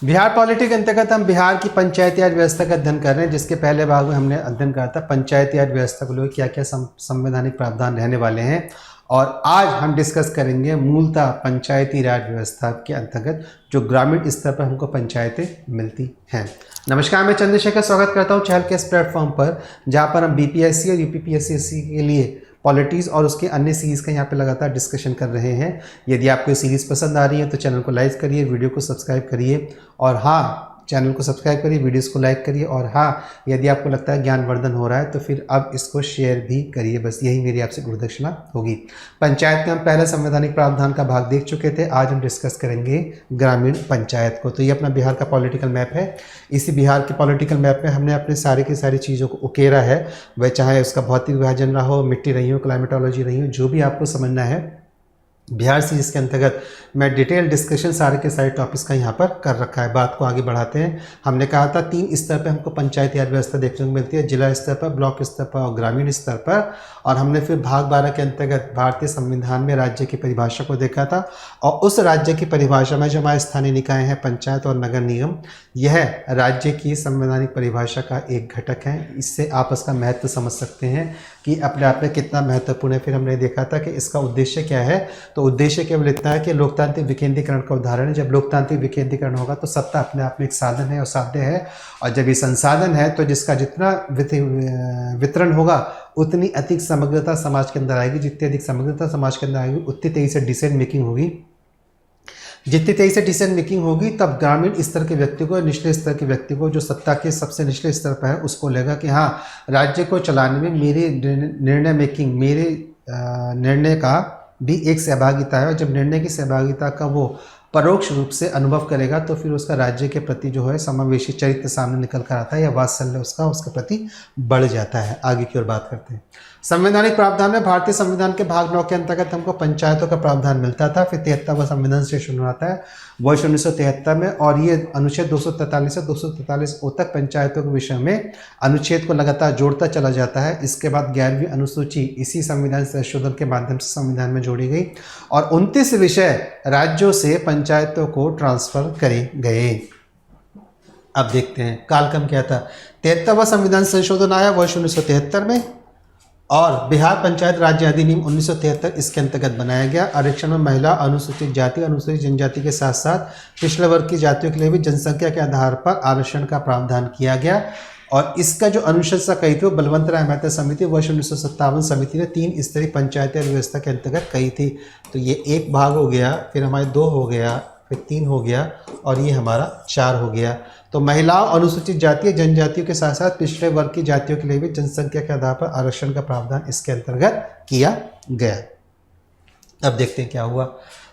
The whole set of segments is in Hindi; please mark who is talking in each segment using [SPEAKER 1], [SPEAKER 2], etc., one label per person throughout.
[SPEAKER 1] बिहार पॉलिटी के अंतर्गत हम बिहार की पंचायती राज व्यवस्था का अध्ययन कर रहे हैं, जिसके पहले भाग में हमने अध्ययन करा था पंचायती राज व्यवस्था को लेकर क्या क्या संवैधानिक प्रावधान रहने वाले हैं। और आज हम डिस्कस करेंगे मूलतः पंचायती राज व्यवस्था के अंतर्गत जो ग्रामीण स्तर पर हमको पंचायतें मिलती हैं। नमस्कार, मैं चंद्रशेखर स्वागत करता हूं चहल के इस प्लेटफॉर्म पर, जहां पर हम बीपीएससी और यूपीपीएससी के लिए पॉलिटिक्स और उसके अन्य सीरीज़ का यहाँ पे लगातार डिस्कशन कर रहे हैं। यदि आपको ये सीरीज़ पसंद आ रही है तो चैनल को लाइक करिए, वीडियो को सब्सक्राइब करिए और हाँ, चैनल को सब्सक्राइब करिए, वीडियोस को लाइक करिए और हाँ, यदि आपको लगता है ज्ञानवर्धन हो रहा है तो फिर अब इसको शेयर भी करिए। बस यही मेरी आपसे गुरुदक्षिणा होगी। पंचायत में हम पहले संवैधानिक प्रावधान का भाग देख चुके थे, आज हम डिस्कस करेंगे ग्रामीण पंचायत को। तो ये अपना बिहार का पॉलिटिकल मैप है। इसी बिहार के पॉलिटिकल मैप में हमने अपने सारी की सारी चीज़ों को उकेरा है, वह चाहे उसका भौतिक विभाजन रहा हो, मिट्टी रही हो, क्लाइमेटोलॉजी रही हो, जो भी आपको समझना है बिहार सीरीज़ के अंतर्गत मैं डिटेल डिस्कशन सारे के सारे टॉपिक्स का यहाँ पर कर रखा है। बात को आगे बढ़ाते हैं। हमने कहा था 3 स्तर पे हमको पंचायती राज व्यवस्था देखने को मिलती है, जिला स्तर पर, ब्लॉक स्तर पर और ग्रामीण स्तर पर। और हमने फिर भाग 12 के अंतर्गत भारतीय संविधान में राज्य की परिभाषा को देखा था और उस राज्य की परिभाषा में जो हमारे स्थानीय निकाय हैं, पंचायत और नगर निगम, यह राज्य की संवैधानिक परिभाषा का एक घटक है। इससे आप इसका महत्व समझ सकते हैं कि अपने आप में कितना महत्वपूर्ण है। फिर हमने देखा था कि इसका उद्देश्य क्या है, तो उद्देश्य केवल इतना है कि लोकतांत्रिक विकेंद्रीकरण का उदाहरण है। जब लोकतांत्रिक विकेंद्रीकरण होगा तो सत्ता अपने आप में एक साधन है और साध्य है, और जब ये संसाधन है तो जिसका जितना वितरण होगा उतनी अधिक समग्रता समाज के अंदर आएगी। जितनी अधिक समग्रता समाज के अंदर आएगी उतनी तेजी से डिसीजन मेकिंग होगी। जितनी तेजी से डिसीजन मेकिंग होगी तब ग्रामीण स्तर के व्यक्ति को, निचले स्तर के व्यक्ति को, जो सत्ता के सबसे निचले स्तर पर है, उसको लगेगा कि हाँ, राज्य को चलाने में मेरे निर्णय मेकिंग, मेरे निर्णय का भी एक सहभागिता है। और जब निर्णय की सहभागिता का वो परोक्ष रूप से अनुभव करेगा तो फिर उसका राज्य के प्रति जो है समावेशी चरित्र सामने निकल कर आता है, या वात्सल्य उसके प्रति बढ़ जाता है। आगे की ओर बात करते हैं। संवैधानिक प्रावधान में भारतीय संविधान के भाग 9 के अंतर्गत हमको पंचायतों का प्रावधान मिलता था। फिर 73वां संविधान से शुरू होता है वर्ष 1973 में, और ये अनुच्छेद 243 से 243 तक पंचायतों के विषय में अनुच्छेद को लगातार जोड़ता चला जाता है। इसके बाद 11वीं अनुसूची इसी संविधान संशोधन के माध्यम से संविधान में जोड़ी गई और 29 विषय राज्यों से पंचायतों को ट्रांसफर करे गए। अब देखते हैं कालक्रम क्या था। 73वां संविधान संशोधन आया वर्ष 1973 में और बिहार पंचायत राज्य अधिनियम 1973 इसके अंतर्गत बनाया गया। आरक्षण में महिला, अनुसूचित जाति, अनुसूचित जनजाति के साथ साथ पिछड़े वर्ग की जातियों के लिए भी जनसंख्या के आधार पर आरक्षण का प्रावधान किया गया। और इसका जो अनुशंसा कही थी वो बलवंत राय मेहता समिति वर्ष 1957 समिति ने 3 स्तरीय पंचायती व्यवस्था के अंतर्गत कही थी। तो ये एक भाग हो गया, फिर हमारे 2 हो गया, फिर 3 हो गया और ये हमारा 4 हो गया। तो महिलाओं, अनुसूचित जाति, जनजातियों के साथ साथ पिछड़े वर्ग की जातियों के लिए भी जनसंख्या के आधार पर आरक्षण का प्रावधान इसके अंतर्गत किया गया। अब देखते हैं क्या हुआ।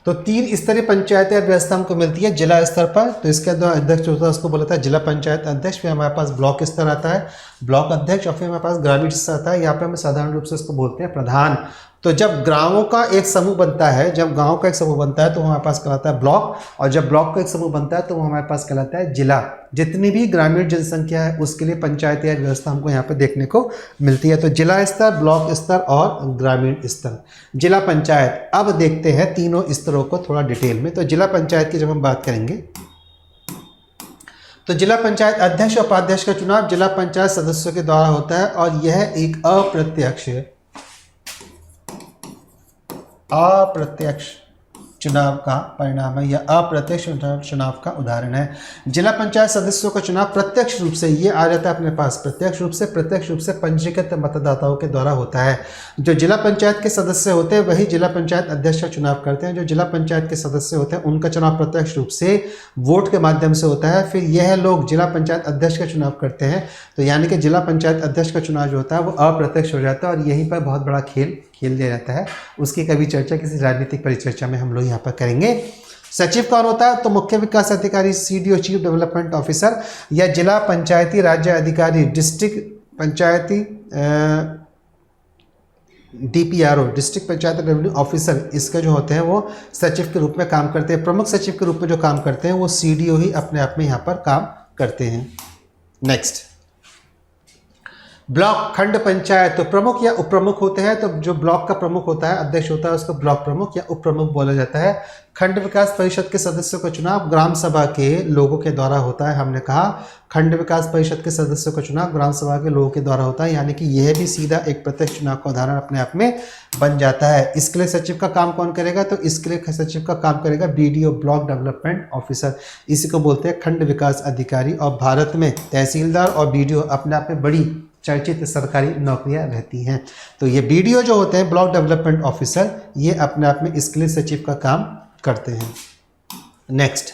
[SPEAKER 1] तो 3 स्तरीय पंचायती व्यवस्था हमको मिलती है जिला स्तर पर। तो इसके अंदर अध्यक्ष होता है, उसको बोला था जिला पंचायत अध्यक्ष। फिर हमारे पास ब्लॉक स्तर आता है, ब्लॉक अध्यक्ष, और फिर हमारे पास ग्रामीण स्तर आता है। यहाँ पे हम साधारण रूप से इसको बोलते हैं प्रधान। तो जब गांवों का एक समूह बनता है, जब गांव का एक समूह बनता है तो हमारे पास कहलाता है ब्लॉक, और जब ब्लॉक का एक समूह बनता है तो वो हमारे पास कहलाता है जिला। जितनी भी ग्रामीण जनसंख्या है उसके लिए पंचायती राज व्यवस्था हमको यहाँ पे देखने को मिलती है। तो जिला स्तर, ब्लॉक स्तर और ग्रामीण स्तर, जिला पंचायत। अब देखते हैं तीनों स्तरों को थोड़ा डिटेल में। तो जिला पंचायत की जब हम बात करेंगे तो जिला पंचायत अध्यक्ष और उपाध्यक्ष का चुनाव जिला पंचायत सदस्यों के द्वारा होता है, और यह एक अप्रत्यक्ष चुनाव का परिणाम है, या अप्रत्यक्ष चुनाव का उदाहरण है। जिला पंचायत सदस्यों का चुनाव प्रत्यक्ष रूप से, ये आ जाता है अपने पास, प्रत्यक्ष रूप से पंजीकृत मतदाताओं के द्वारा होता है। जो जिला पंचायत के सदस्य होते हैं वही जिला पंचायत अध्यक्ष का चुनाव करते हैं। जो जिला पंचायत के सदस्य होते हैं उनका चुनाव प्रत्यक्ष रूप से वोट के माध्यम से होता है। फिर यह लोग जिला पंचायत अध्यक्ष का चुनाव करते हैं। तो यानी कि जिला पंचायत अध्यक्ष का चुनाव जो होता है वो अप्रत्यक्ष हो जाता है, और यहीं पर बहुत बड़ा खेल दिया जाता है। उसकी कभी चर्चा किसी राजनीतिक परिचर्चा में हम लोग यहाँ पर करेंगे। सचिव कौन होता है? तो मुख्य विकास अधिकारी, सीडीओ, चीफ डेवलपमेंट ऑफिसर, या जिला पंचायती राज्य अधिकारी, डिस्ट्रिक्ट पंचायती DPRO, district panchayat revenue officer, इसके जो होते हैं वो सचिव के रूप में काम करते हैं। प्रमुख सचिव के रूप में जो काम करते हैं वो सीडीओ ही अपने आप में यहाँ पर काम करते हैं। नेक्स्ट, ब्लॉक खंड पंचायत। तो प्रमुख या उप प्रमुख होते हैं। तो जो ब्लॉक का प्रमुख होता है, अध्यक्ष होता है, उसको ब्लॉक प्रमुख या उप प्रमुख बोला जाता है। खंड विकास परिषद के सदस्यों का चुनाव ग्राम सभा के लोगों के द्वारा होता है। हमने कहा खंड विकास परिषद के सदस्यों का चुनाव ग्राम सभा के लोगों के द्वारा होता है, यानी कि यह भी सीधा एक प्रत्यक्ष चुनाव का उदाहरण अपने आप में बन जाता है। इसके लिए सचिव का काम कौन करेगा? तो इसके लिए सचिव का काम करेगा बीडीओ, ब्लॉक डेवलपमेंट ऑफिसर। इसी को बोलते हैं खंड विकास अधिकारी। और भारत में तहसीलदार और बीडीओ अपने आप में बड़ी चर्चित सरकारी नौकरियां रहती हैं। तो ये बीडीओ जो होते हैं, ब्लॉक डेवलपमेंट ऑफिसर, ये अपने आप में इसके लिए सचिव का काम करते हैं। नेक्स्ट,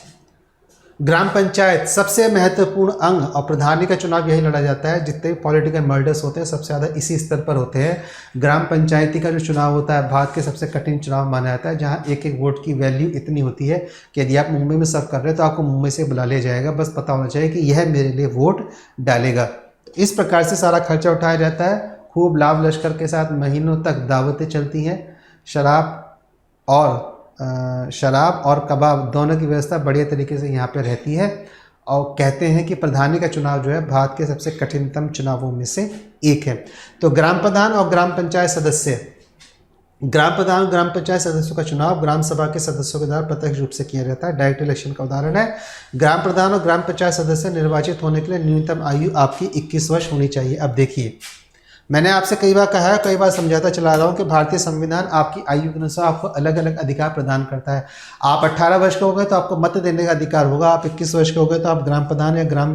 [SPEAKER 1] ग्राम पंचायत सबसे महत्वपूर्ण अंग और प्रधानी का चुनाव यही लड़ा जाता है। जितने पॉलिटिकल मर्डर्स होते हैं सबसे ज़्यादा इसी स्तर पर होते हैं। ग्राम पंचायती का जो चुनाव होता है भारत के सबसे कठिन चुनाव माना जाता है, जहां एक एक वोट की वैल्यू इतनी होती है कि यदि आप मुंबई में सर्व कर रहे हैं तो आपको मुंबई से बुला लिया जाएगा, बस पता होना चाहिए कि यह मेरे लिए वोट डालेगा। इस प्रकार से सारा खर्चा उठाया जाता है। खूब लाभ लश्कर के साथ महीनों तक दावतें चलती हैं। शराब और कबाब दोनों की व्यवस्था बढ़िया तरीके से यहाँ पे रहती है। और कहते हैं कि प्रधानी का चुनाव जो है भारत के सबसे कठिनतम चुनावों में से एक है। तो ग्राम प्रधान और ग्राम पंचायत सदस्य, ग्राम प्रधान और ग्राम पंचायत सदस्यों का चुनाव ग्राम सभा के सदस्यों के द्वारा प्रत्यक्ष रूप से किया जाता है। डायरेक्ट इलेक्शन का उदाहरण है। ग्राम प्रधान और ग्राम पंचायत सदस्य निर्वाचित होने के लिए न्यूनतम आयु आपकी 21 वर्ष होनी चाहिए। अब देखिए, मैंने आपसे कई बार कहा है, कई बार समझाता चला रहा हूँ कि भारतीय संविधान आपकी आयु के अनुसार आपको अलग अलग अधिकार प्रदान करता है। आप 18 वर्ष के हो गए तो आपको मत देने का अधिकार होगा। आप 21 वर्ष के हो गए तो आप ग्राम प्रधान या ग्राम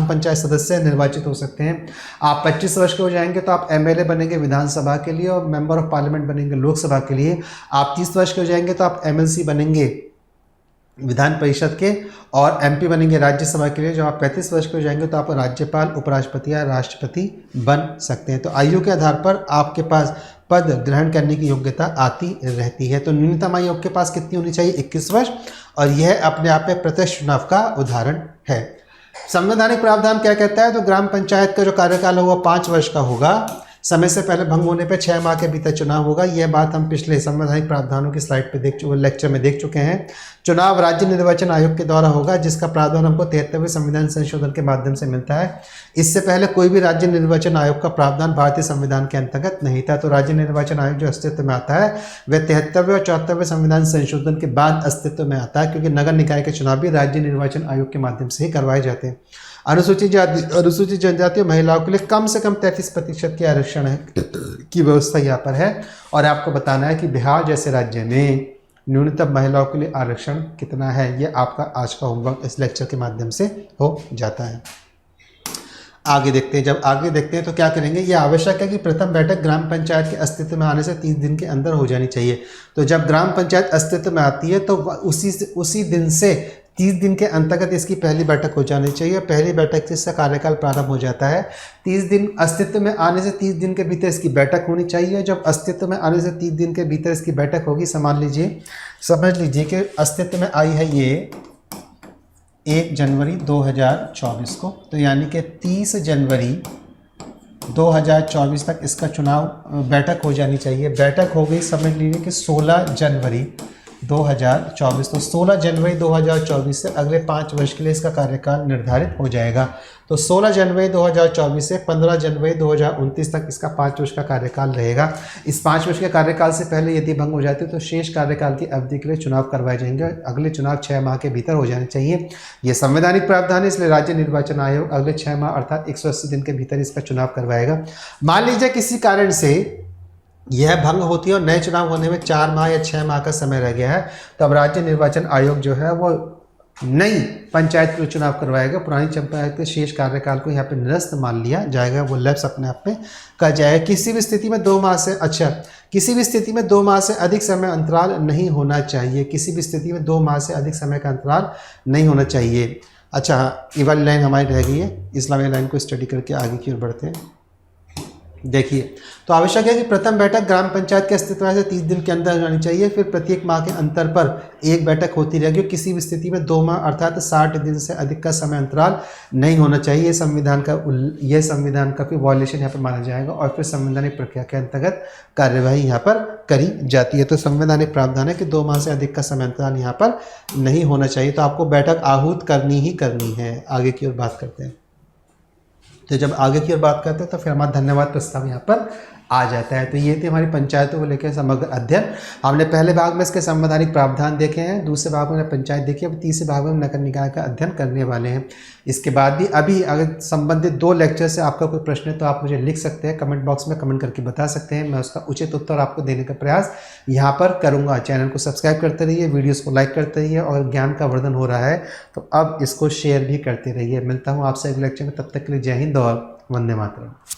[SPEAKER 1] पंचायत सदस्य निर्वाचित हो सकते हैं। आप 25 वर्ष के हो जाएंगे तो आप एमएलए बनेंगे विधानसभा के लिए और मेंबर ऑफ पार्लियामेंट बनेंगे लोकसभा के लिए। आप 30 वर्ष के हो जाएंगे तो आप एमएलसी बनेंगे विधान परिषद के और एमपी बनेंगे राज्यसभा के लिए। जब आप 35 वर्ष के हो जाएंगे तो आप राज्यपाल, उपराष्ट्रपति या राष्ट्रपति बन सकते हैं। तो आयु के आधार पर आपके पास पद ग्रहण करने की योग्यता आती रहती है। तो न्यूनतम आयु आपके पास कितनी होनी चाहिए? 21 वर्ष। और यह अपने आप में प्रत्यक्ष चुनाव का उदाहरण है। संवैधानिक प्रावधान क्या कहता है? तो ग्राम पंचायत का जो कार्यकाल होगा 5 वर्ष का होगा। समय से पहले भंग होने पर 6 माह के भीतर चुनाव होगा। यह बात हम पिछले संवैधानिक प्रावधानों की स्लाइड पे लेक्चर में देख चुके हैं। चुनाव राज्य निर्वाचन आयोग के द्वारा होगा, जिसका प्रावधान हमको 73वें संविधान संशोधन के माध्यम से मिलता है। इससे पहले कोई भी राज्य निर्वाचन आयोग का प्रावधान भारतीय संविधान के अंतर्गत नहीं था। तो राज्य निर्वाचन आयोग जो अस्तित्व में आता है वह 73वें और 74वें संविधान संशोधन के बाद अस्तित्व में आता है, क्योंकि नगर निकाय के चुनाव भी राज्य निर्वाचन आयोग के माध्यम से ही करवाए जाते हैं। अनुसूचित जाति, अनुसूचित जनजाति और महिलाओं के लिए कम से कम 33% के आरक्षण की व्यवस्था यहाँ पर है। और आपको बताना है कि बिहार जैसे राज्य में न्यूनतम महिलाओं के लिए आरक्षण कितना है। ये आपका आज का होमवर्क इस लेक्चर के माध्यम से हो जाता है। आगे देखते हैं। जब आगे देखते हैं तो क्या करेंगे? ये आवश्यक है कि प्रथम बैठक ग्राम पंचायत के अस्तित्व में आने से 30 दिन के अंदर हो जानी चाहिए। तो जब ग्राम पंचायत अस्तित्व में आती है तो उसी दिन से 30 दिन के अंतर्गत इसकी पहली बैठक हो जानी चाहिए। पहली बैठक से इसका कार्यकाल प्रारंभ हो जाता है। 30 दिन अस्तित्व में आने से 30 दिन के भीतर इसकी बैठक होनी चाहिए। जब अस्तित्व में आने से 30 दिन के भीतर इसकी बैठक होगी, समझ लीजिए कि अस्तित्व में आई है ये 1 जनवरी 2024 को। तो यानी कि 30 जनवरी 2024 तक इसका चुनाव बैठक हो जानी चाहिए। बैठक हो गई, समझ लीजिए कि 16 जनवरी 2024। तो 16 जनवरी 2024 से अगले 5 वर्ष के लिए इसका कार्यकाल निर्धारित हो जाएगा। तो 16 जनवरी 2024 से 15 जनवरी 2029 तक इसका 5 वर्ष का कार्यकाल रहेगा। इस 5 वर्ष के कार्यकाल से पहले यदि भंग हो जाती है तो शेष कार्यकाल की अवधि के लिए चुनाव करवाए जाएंगे। अगले चुनाव 6 माह के भीतर हो जाने चाहिए। ये संवैधानिक प्रावधान है, इसलिए राज्य निर्वाचन आयोग अगले 6 माह अर्थात 180 दिन के भीतर इसका चुनाव करवाएगा। मान लीजिए किसी कारण से यह भंग होती है और नए चुनाव होने में 4 माह या 6 माह का समय रह गया है, तो अब राज्य निर्वाचन आयोग जो है वो नई पंचायत के चुनाव करवाएगा। पुरानी पंचायत के शेष कार्यकाल को यहाँ पे निरस्त मान लिया जाएगा, वो लैप्स अपने आप में कर जाएगा। किसी भी स्थिति में 2 माह से अधिक समय अंतराल नहीं होना चाहिए। किसी भी स्थिति में 2 माह से अधिक समय का अंतराल नहीं होना चाहिए। अच्छा, ये वाली लाइन हमारी रह गई है, इस वाली लाइन को स्टडी करके आगे की ओर बढ़ते हैं। देखिए, तो आवश्यक है कि प्रथम बैठक ग्राम पंचायत के अस्तित्व से 30 दिन के अंदर जानी चाहिए। फिर प्रत्येक माह के अंतर पर एक बैठक होती रहेगी। किसी भी स्थिति में 2 माह अर्थात 60 दिन से अधिक का समय अंतराल नहीं होना चाहिए। यह संविधान का भी वॉयलेशन यहाँ पर माना जाएगा और फिर संवैधानिक प्रक्रिया के अंतर्गत कार्यवाही यहाँ पर करी जाती है। तो संवैधानिक प्रावधान है कि 2 माह से अधिक का समय अंतराल यहाँ पर नहीं होना चाहिए। तो आपको बैठक आहूत करनी ही करनी है। आगे की ओर बात करते हैं। तो जब आगे की ओर बात करते हैं तो फिर हमारा धन्यवाद प्रस्ताव यहाँ पर आ जाता है। तो ये थी हमारी पंचायतों को लेकर समग्र अध्ययन। हमने पहले भाग में इसके संवैधानिक प्रावधान देखे हैं, दूसरे भाग में पंचायत देखी, अब तीसरे भाग में नगर निकाय का अध्ययन करने वाले हैं। इसके बाद भी अभी अगर संबंधित 2 लेक्चर से आपका कोई प्रश्न है तो आप मुझे लिख सकते हैं, कमेंट बॉक्स में कमेंट करके बता सकते हैं, मैं उसका उचित उत्तर आपको देने का प्रयास यहाँ पर करूँगा। चैनल को सब्सक्राइब करते रहिए, वीडियोज़ को लाइक करते रहिए, और ज्ञान का वर्धन हो रहा है तो अब इसको शेयर भी करते रहिए। मिलता हूँ आपसे अगले लेक्चर में, तब तक के लिए जय हिंद और वंदे मातरम।